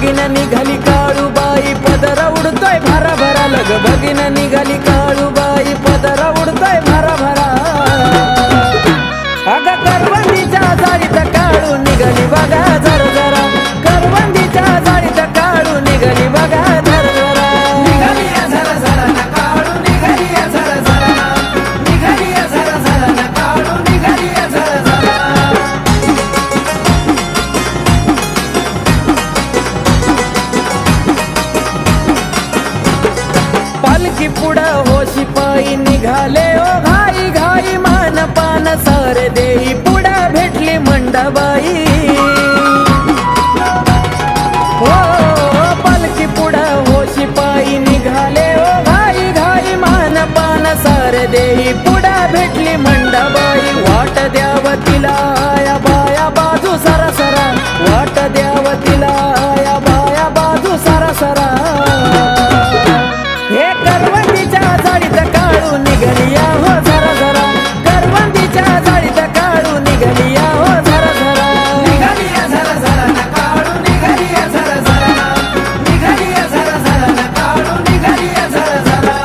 बगीन निघाली काळूबाई पदर उडतोय भरा भरा लग बगीन निघाली काळूबाई पदर उडतोय भरा भरा अग करवंदीच्या जाळीत काळू निघाली बघा जरा जरा करवंदीच्या जाळीत काळू निघाली बघा जरा जरा निघाली जरा जरा न काळू निघाली जरा जरा निघाली जरा जरा न काळू निघाली जरा जरा पालखी पुढं हो शिपाई निघाले ओ घाई घाई मान पान सारे देई पुढं भेटली मंडबाई हो पालखी पुढं हो शिपाई निघाले ओ घाई घाई मान पान सारे देई पुढं भेटली मंडबाई वाट द्याव तिला या बाया बाजू सरा सरा वाट द्याव तिला या बाया बाजू सरा सरा हे करवंदीच्या जाळीत काळू निघाली हो जरा जरा करवंदीच्या जाळीत काळू निघाली हो जरा जरा निघाली जरा जरा न काळू निघाली जरा जरा निघाली जरा जरा न काळू निघाली जरा जरा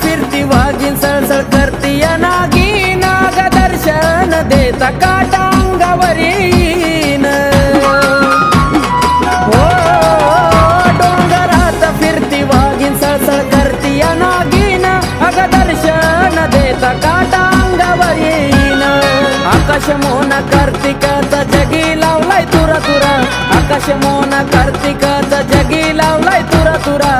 फिरती वाघीन सळसळ करती नागी नाग दर्शन देता काटा अंगावर येईन हो डोंगरात फिरती वाघीन सळसळ करती नागीन अग दर्शन देता काटा अंगावर येईन आकाश मोन कार्तिकाचा जगी लावलाय तुरा तुरा आकाश मोन कार्तिकाचा जगी लावलाय तुरा तुरा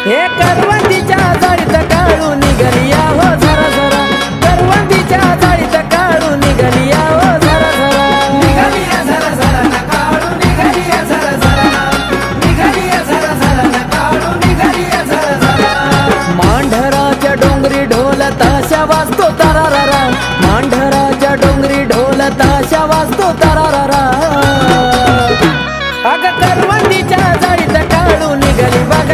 हे करवंदीच्या जाळीत काळू निघाली हो जरा जरा करवंदीच्या जाळीत काळू निघाली हो जरा जरा निघाली जरा जरा न काळू निघाली जरा जरा निघाली जरा जरा न काळू निघाली जरा जरा मांढराच्या डोंगरी ढोल ताशा वाजतो तरारारा मांढराच्या डोंगरी ढोल ताशा वाजतो तरारारा अग करवंदीच्या जाळीत काळू निघाली बघ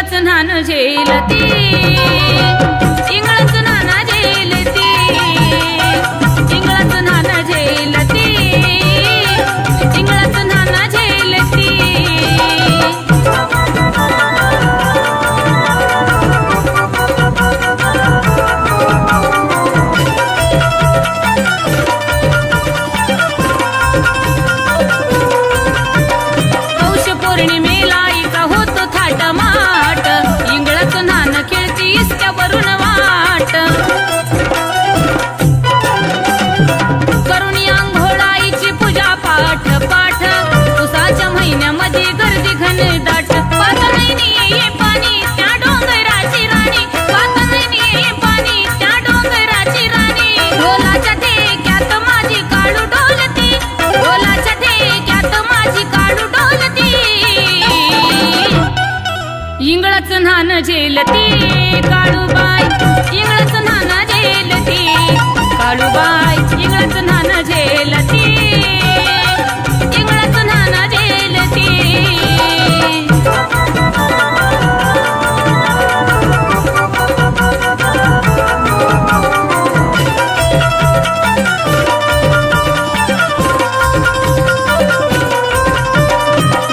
इंगळाचं न्हान झेलती इंगळाचं न्हान झेलती इंगळाचं न्हान झेलती इंगळाचं न्हान झेलती पौष पौर्णिमेला इका होतो थाटमाट इंगळाचं न्हान खेळती इस्त्यावरून वाट करुणी आंघोळाईची पूजा पाठ पाठ उसाच्या महिन्यामध्ये गर्दी घनदाट पाहत नाही ये पाणी त्या डोंगराची राणी पाहत नाही ये पाणी त्या डोंगराची राणी ढोलाच्या ठेक्यात माझी काळू डोलती ढोलाच्या ठेक्यात माझी काळू डोलती इंगळाचं न्हान झेलती काळूबाई इंगळाचं न्हान झेलती काळूबाई इंगळाचं न्हान झेलती इंगळाचं न्हान झेलती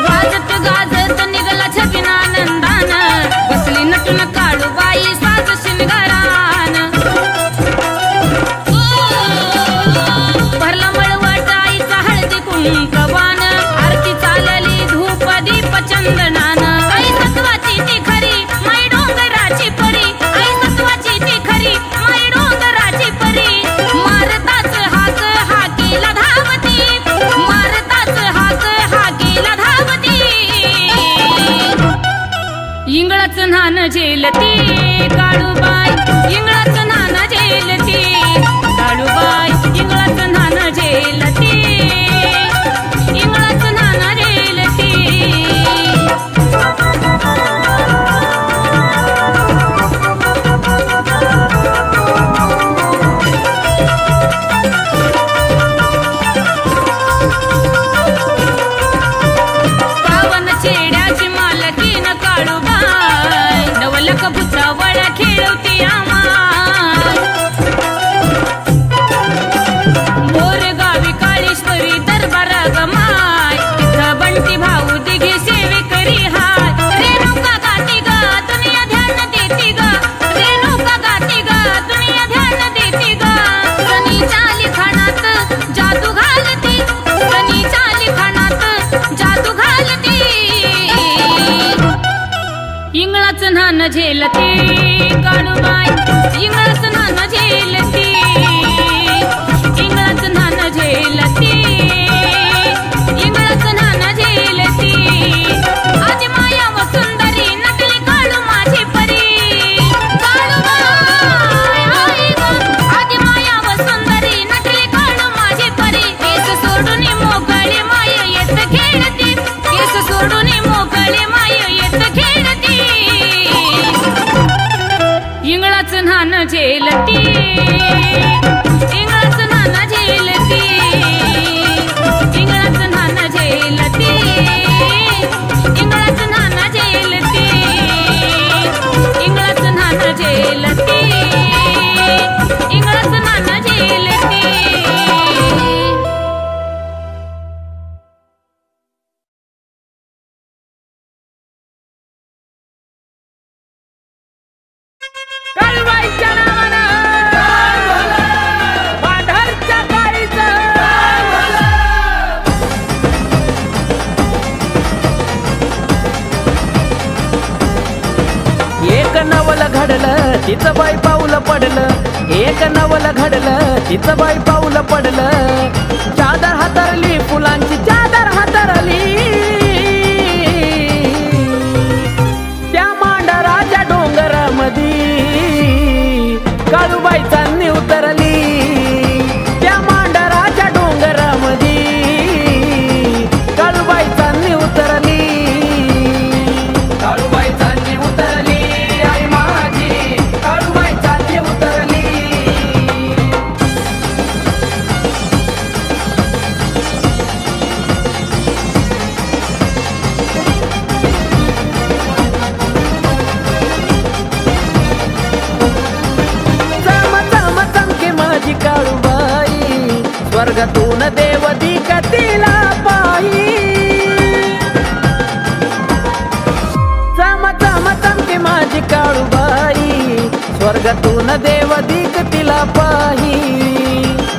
गाजत गाजत निघाला छबिना आनंदान बसली नटून काळूबाई साज शिंगारान भरला मळवट आईचा हळदी कुंकवान आरती चालली धूप दीप चंदनान आई सत्वाची ती खरी माई डोंगराची परी आई सत्वाची ती खरी माई डोंगराची परी मारताच हाक हाकेला धावती मारताच हाक हाकेला धावती इंगळाचं न्हान झेलती काळूबाई इंगळाचं न्हान झेलती काळूबाई इंगळाचं न्हान झेलती इंगळाचं न्हान झेलती पावन चेड्याची मालकीन काळूबाई नवलक भुसावळ खेळवती आमाय बोरगावी काळेश्वरी दरबार गमाय तिथं बंटी भाऊ दिघे सेवेकरी हाय रेणुका गाती ग दुनिया ध्यान देती ग रेणुका गाती ग दुनिया ध्यान देती ग सनीच्या लिखाणात जादू घालती सनीच्या लिखाणात जादू घालती इंगळाचं न्हान झेलती काळूबाई इंगळाचं न्हान झेलती इंगळाचं न्हान झेलती इंगळाचं न्हान झेलती आजी माया व सुंदरी नटली काळू माझी परी काळूबाई आई ग आजी माया व सुंदरी नटली काळू माझी परी केस सोडून मोकळी माय येत खेळती केस सोडून मोकळी माय येत खेळती इंगळाचं न्हान झेलती इंगळाचं न्हान झेलती इंगळाचं न्हान झेलती इंगळाचं न्हान झेलती इंगळाचं न्हान झेलती इंगळाचं न्हान झेलती काळूबाईच्या नावानं पांढरच्या काळीचं एक नवल घडलं तिचं बाई पाऊल पडलं एक नवल घडलं तिचं बाई पाऊल पडलं चादर हातरली फुलांची चादर हातरली त्या मांडराच्या डोंगरामधी काळूबाई चांदणी उतरली त्या मांडराच्या डोंगरामधी काळूबाई चांदणी उतरली काळूबाई चांदणी उतरली आई माझी काळूबाई चांदणी उतरली माझी काळूबाई स्वर्गातून देव दिक तिला पाही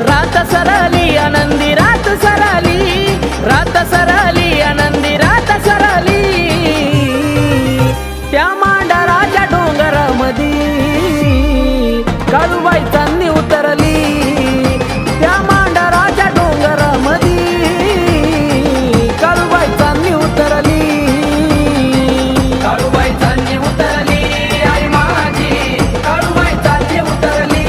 रात सरली आनंदी रात सरली रात सरली आनंदी रात सरली त्या मांडराच्या डोंगरामधी काळूबाई चांदणी उतरली त्या मांडराच्या डोंगरामधी काळूबाई चांदणी उतरली काळूबाई चांदणी उतरली आई माझी काळूबाई चांदणी उतरली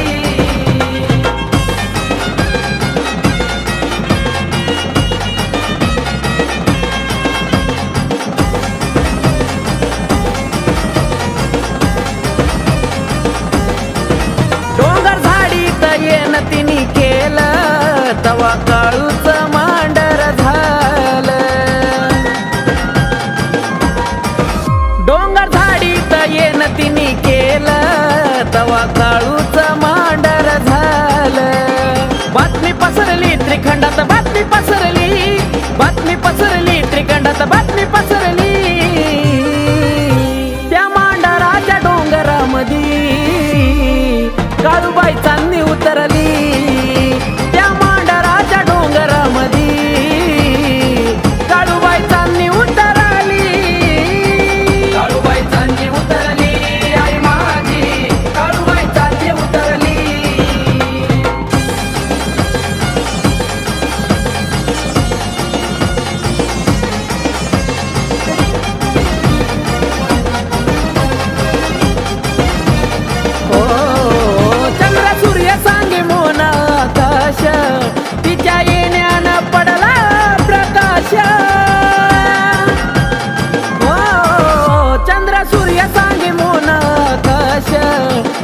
डोंगर झाडीत येन तिनी केलं तवा काळूच मांडर झालं डोंगर झाडीत येन तिनी केलं तवा काळूच मांडर झालं बातमी पसरली त्रिखंडात बातमी पसरली बातमी पसरली त्रिखंडात बातमी पसरली त्या मांडराच्या डोंगरामधी काळूबाई चांदणी उतरली त्या मांडराच्या डोंगरामधी काळूबाई चांदणी उतरली काळूबाई चांदणी उतरली आई माझी काळूबाई चांदणी उतरली हो चंद्र सूर्य सांगे मोन आकाश तिच्या येण्यानं पडला प्रकाश हो चंद्र सूर्य सांगे मोन आकाश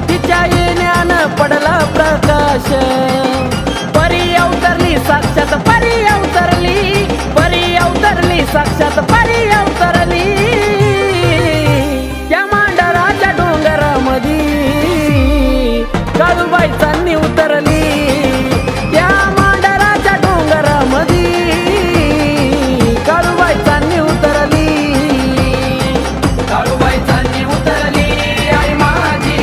तिच्या येण्यानं पडला प्रकाश परी अवतरली साक्षात परी अवतरली परी अवतरली साक्षात परी अवतरली त्या मांडराच्या डोंगरामधी काळूबाई चांदणी उतरली त्या मांडराच्या डोंगरामधी काळूबाई चांदणी उतरली काळूबाई चांदणी उतरली आई माझी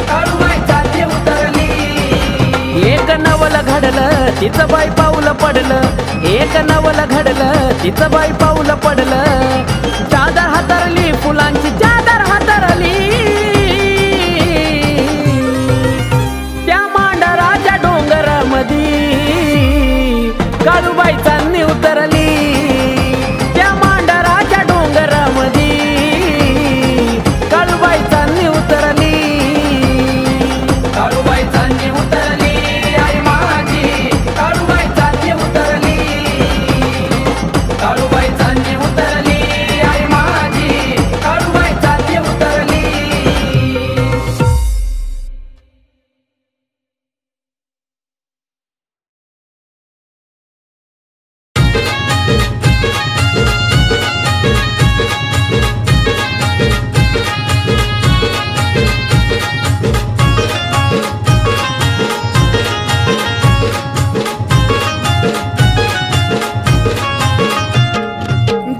काळूबाई चांदणी उतरली एक नवल घडलं तिचं बाई पाऊल पडलं एक नवल घडलं तिचं बाई पाऊल पडलं चादर हातरली फुलांची चादर हातरली त्या मांडराच्या डोंगरामधी काळूबाई चांदणी उतरली त्या मांडराच्या डोंगरामधी काळूबाई चांदणी उतरली काळूबाई चांदणी उतरली आई माझी काळूबाई चांदणी उतरली काळूबाई चांदणी उतरली आई माझी काळूबाई चांदणी उतरली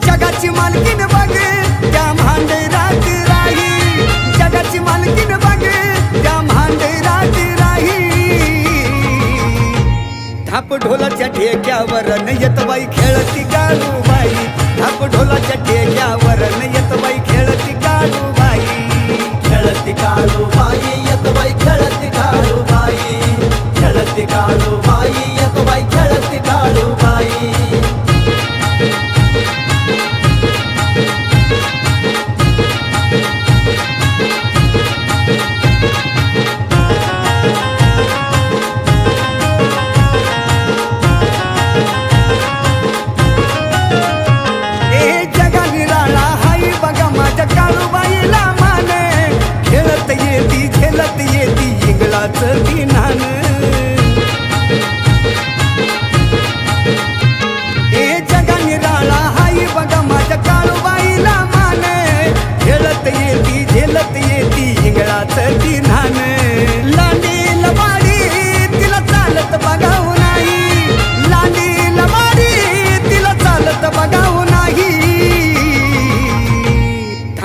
जगाची मालकीन बघ त्या मांडरात राही जगाची मालकीन बघ त्या मांडरात राही थाप ढोलाच्या ठेक्यावर येत बाई खेळती काळूबाई थाप ढोलाच्या ठेक्यावर येत बाई खेळती काळूबाई खेळती काळूबाई येत बाई खेळती काळूबाई खेळती काळूबाई येत बाई खेळती काळूबाई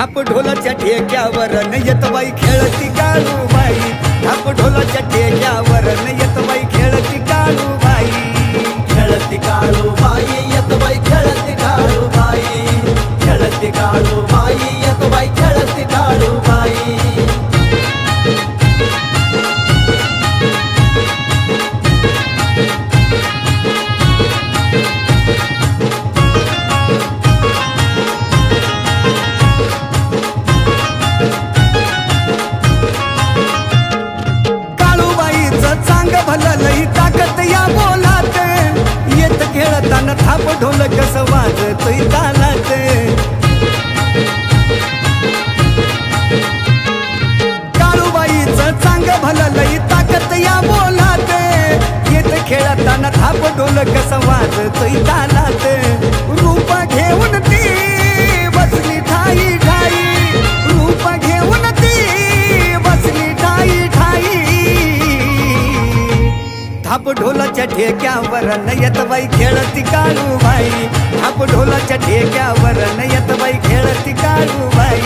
थाप ढोलाच्या ठेक्यावर न येत बाई खेळती काळूबाई थाप ढोलाच्या ठेक्यावर न येत बाई खेळती काळूबाई खेळती काळूबाई येत बाई खेळती काळूबाई खेळती काळूबाई येत बाई खेळती काळूबाई लई ताकत या बोलात येत खेळताना थाप ढोल कस वाजतोय तालात काळूबाईचं चांग भलं लई ताकत या बोलात येत खेळताना थाप ढोल कस वाजतोय तालात रूप घेऊन ती बसली ठाई ठाई रूप घेऊन ती बसली ठाई ठाई थाप ढोलाच्या ठेक्यावर न येत बाई खेळती काळूबाई थाप ढोलाच्या ठेक्यावर न येत बाई खेळती काळूबाई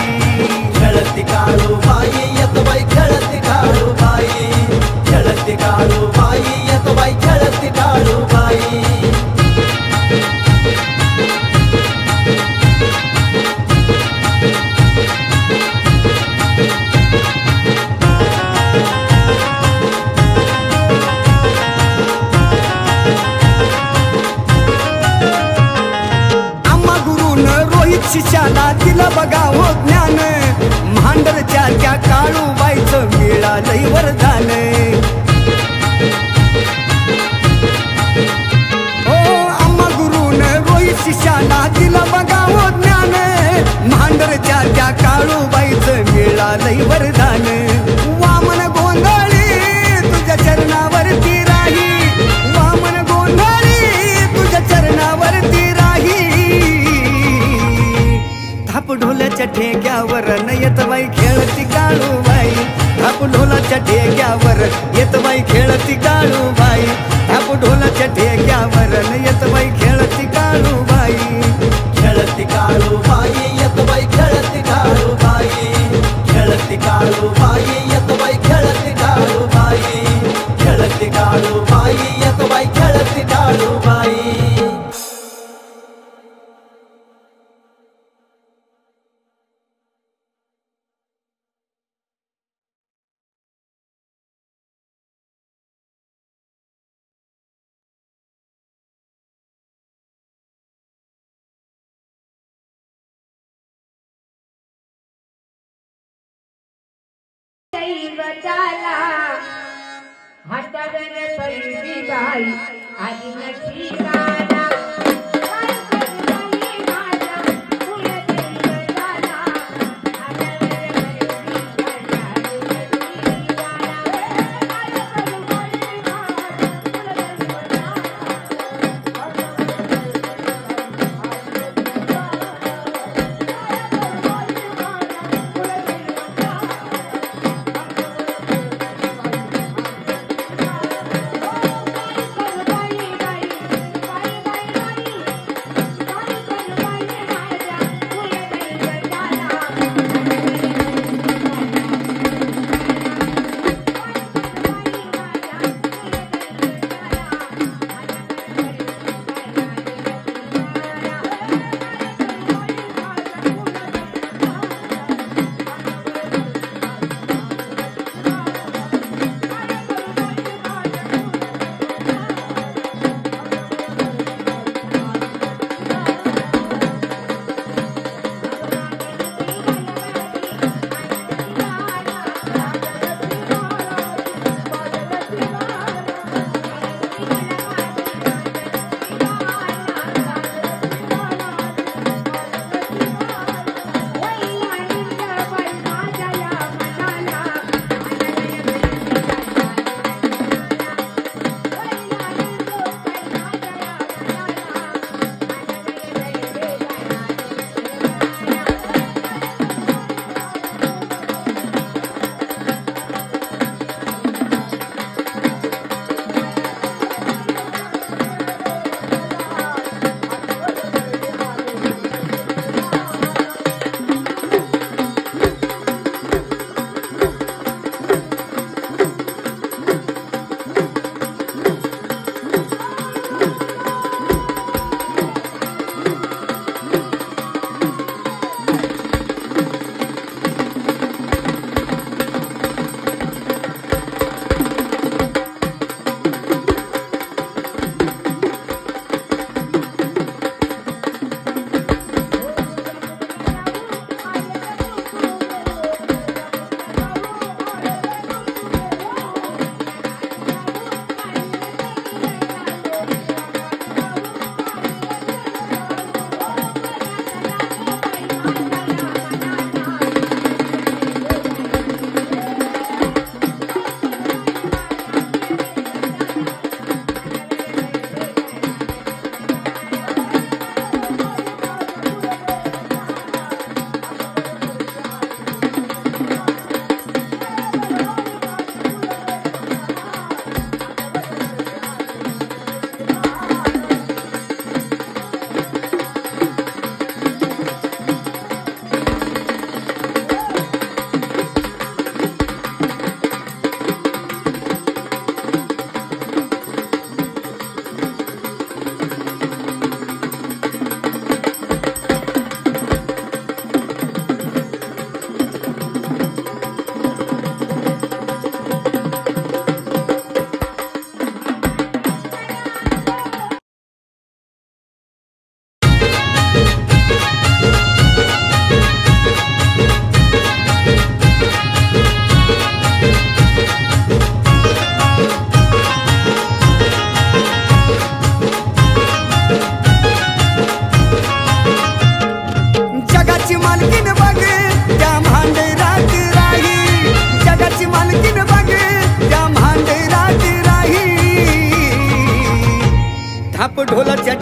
खेळती काळूबाई येत बाई खेळती काळूबाई खेळती काळूबाई येत बाई खेळती काळूबाई शिष्याला दिलं बघा हो ज्ञान भांडरच्या त्या काळूबाईचं मिळालंय वरदान हो आम्हा गुरुन रोहित शिष्याला दिलं बघा हो ज्ञान भांडरच्या त्या काळूबाईचं मिळालंय वरदान वामन गोंधळी तुझ्या चरणावरती राही वामन गोंधळी तुझ्या चरणावरती राही थाप ढोलाच्या ठेक्यावर न येत बाई खेळती काळूबाई थाप ढोलाच्या ठेक्यावर येत बाई खेळती काळूबाई थाप ढोलाच्या ठेक्यावर न येत बाई खेळती काळूबाई खेळती काळूबाई येत बाई खेळती काळूबाई खेळती काळूबाई येत बाई खेळती काळूबाई खेळती काळूबाई येत बाई खेळती काळूबाई दैवताला हातावर पडली बाई आधी नशिबाला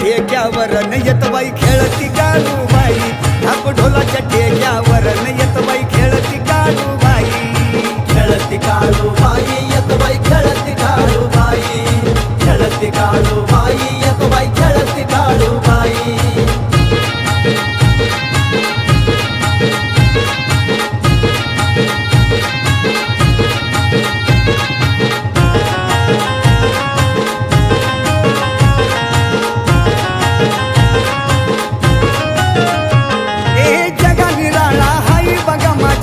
ठेक्यावर न येत बाई खेळती काळूबाई थाप ढोलाच्या ठेक्यावर न येत बाई खेळती काळूबाई खेळती काळूबाई येत बाई खेळती काळूबाई खेळती काळूबाई येत बाई खेळती काळूबाई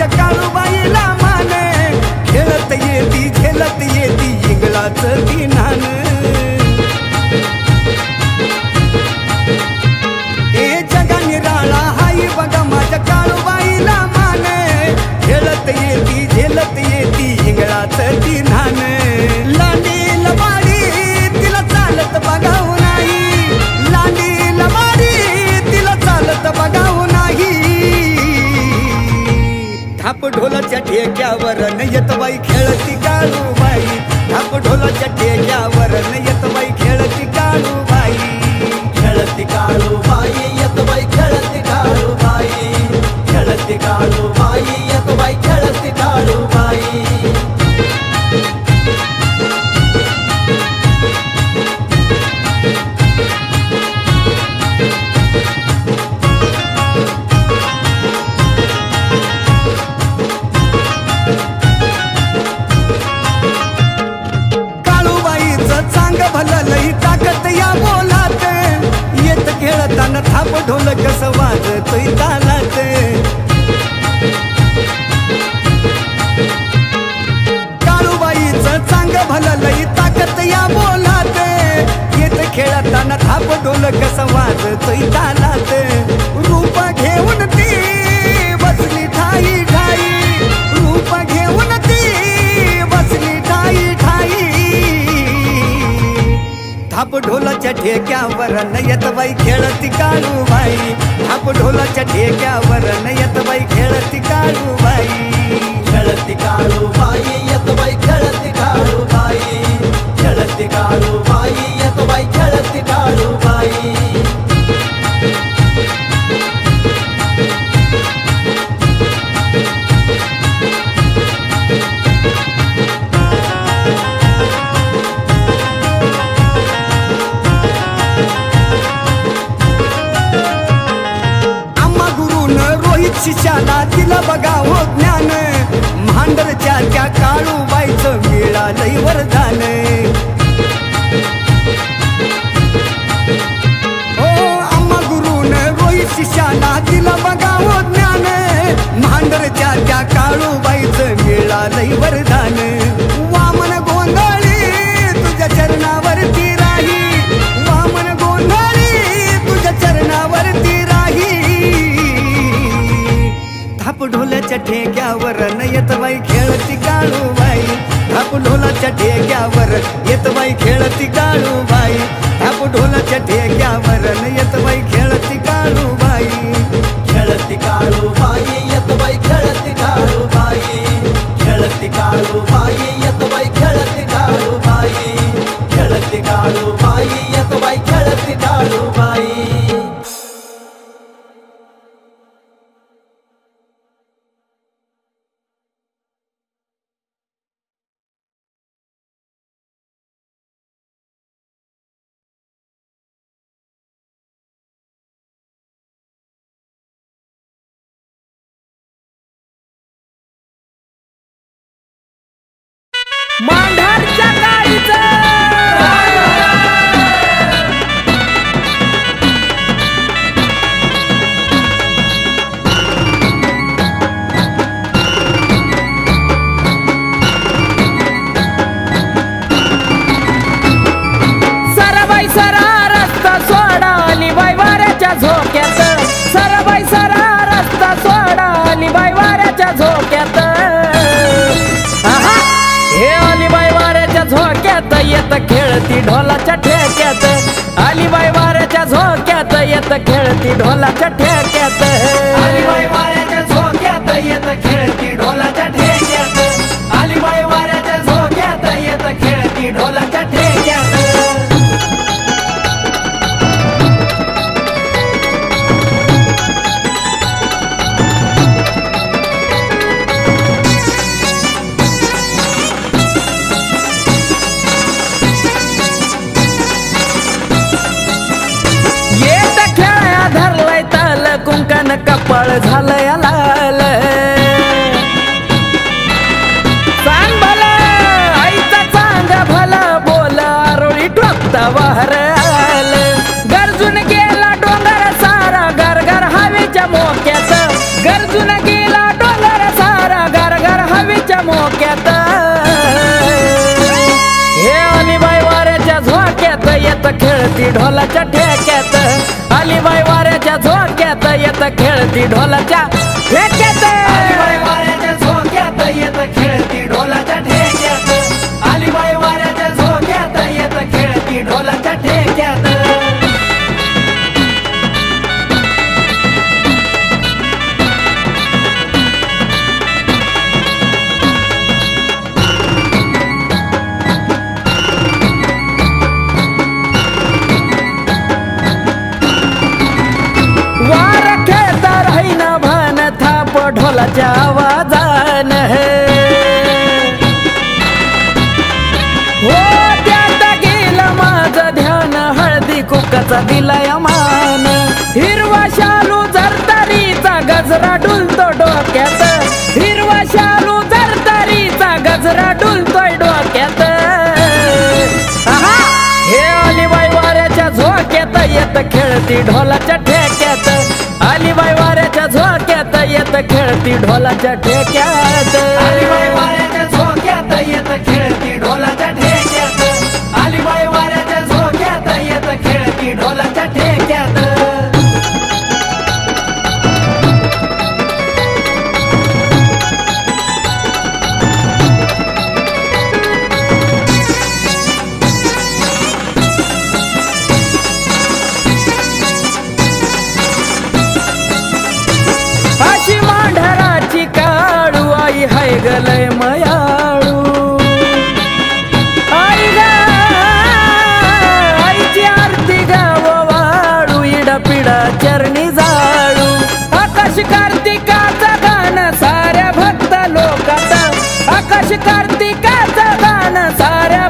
काळूबाईला माने खेळत येती झेलत येती इंगळाच दिनान ए जगा निराळा हाई बघा माझ्या काळूबाईला माने खेळत येती झेलत येती इंगळाच दिनान लांडी लबाडी तिला चालत बघावं नाही लांडी लबाडी तिला चालत बघावं नाही थाप ढोलाच्या ठेक्यावर न येत बाई खेळती काळूबाई थाप ढोलाच्या ठेक्यावर न येत बाई खेळती काळूबाई खेळती काळूबाई येत बाई खेळती काळूबाई खेळती काळूबाई येत बाई खेळती काळूबाई भललई ताकत या बोलात येत खेळताना थाप ढोल कसं वाजतोय तालात काळूबाईचं चांग भललई ताकत या बोलात येत खेळताना थाप ढोल कसं वाजतोय तालात रूप घेऊन ती बसली ठाई ठाई रूप घेऊन ती बसली ठाई ठाई थाप ढोलाच्या ठेक्यावर न येत बाई खेळती काळूबाई थाप ढोलाच्या ठेक्यावर न येत बाई खेळती काळूबाई खेळती काळूबाई येत बाई खेळती काळूबाई खेळती काळूबाई येत बाई खेळती काळूबाई शिष्याला तिला बघावं ज्ञान भांडरच्या त्या काळूबाईचं मिळालंय वरदान ओ आम्हा गुरुन रोहित शिष्याला तिला बघावं ज्ञान भांडरच्या त्या काळूबाईचं मिळालंय वरदान वामन गोंधळी तुझ्या चरणावरती राही वामन गोंधळी तुझ्या चरणावरती राही थाप ढोलाच्या ठेक्यावर न येत बाई खेळती काळूबाई थाप ढोलाच्या ठेक्यावर येत बाई खेळती काळूबाई थाप ढोलाच्या ठेक्यावर न येत बाई खेळती काळूबाई खेळती काळूबाई येत बाई खेळती काळूबाई खेळती काळूबाई येत बाई खेळती काळूबाई खेळती काळूबाई येत बाई खेळती काळूबाई मांढरच्या काळीचं सरबाई सरा रस्ता सोडा अलीबाई वाऱ्याच्या झोक्यात सरबाई सरा रस्ता सोडा अलीबाई वाऱ्याच्या झोक्यात हे अलीबाई वाऱ्याच्या झोक्यात येत खेळती ढोलाच्या ठेक्यात अलीबाई वाऱ्याच्या झोक्यात येत खेळती ढोलाच्या ठेक्यात अलीबाई वाऱ्याच्या झोक्यात येत खेळती ढोलाच्या ठेक्यात अलीबाई वाऱ्याच्या झोक्यात येत खेळती ढोलाच्या ठेक्यात कपाळ झालंय लाल सांग भला आईचा चांग भला बोल आरोळी टोपता वाहर गरजून गेला डोंगर सारा गरगर हवेच्या मोक्यात गरजून गेला डोंगर सारा गरगर हवेच्या मोक्यात हे अलीबाई वाऱ्याच्या झोक्यात येत खेळती ढोलाच्या ठेक्यात अलीबाई वाऱ्याच्या झोक्यात येत खेळती ढोलाच्या ठेक्यात अलीबाई वाऱ्याच्या झोक्यात येत खेळती ढोलाच्या ठेक्यात अलीबाई वाऱ्याच्या झोक्यात येत खेळती ढोलाच्या ठेक्यात वार खेळता राहीना भान थाप ढोलाच्या आवाजान हो त्यात गेलं माझं ध्यान हळदी कुकाचा दिलाय मान हिरवा शालू जरतारीचा गजरा डुलतो डोक्यात हिरवा शालू जरतारीचा गजरा डुलतोय डोक्यात आहा! हे अलीबाई वाऱ्याच्या झोक्यात येत खेळती ढोलाच्या ठेक्यात अलीबाई वाऱ्याच्या झोक्यात येत खेळती ढोलाच्या ठेक्यात अलीबाई वाऱ्याच्या झोक्यात येत खेळती ढोलाच्या ठेक्यात अलीबाई वाऱ्याच्या झोक्यात येत खेळती ढोलाच्या ठेक्यात अशी मांढराची काळू आई हाय गलय मयाळू आई ग आईची आरती गाव वाळू इडा पिडा चरणी जाळू आकाश कार्तिकाचं गाणं साऱ्या भक्त लोकात आकाश कार्तिकाचं गाणं साऱ्या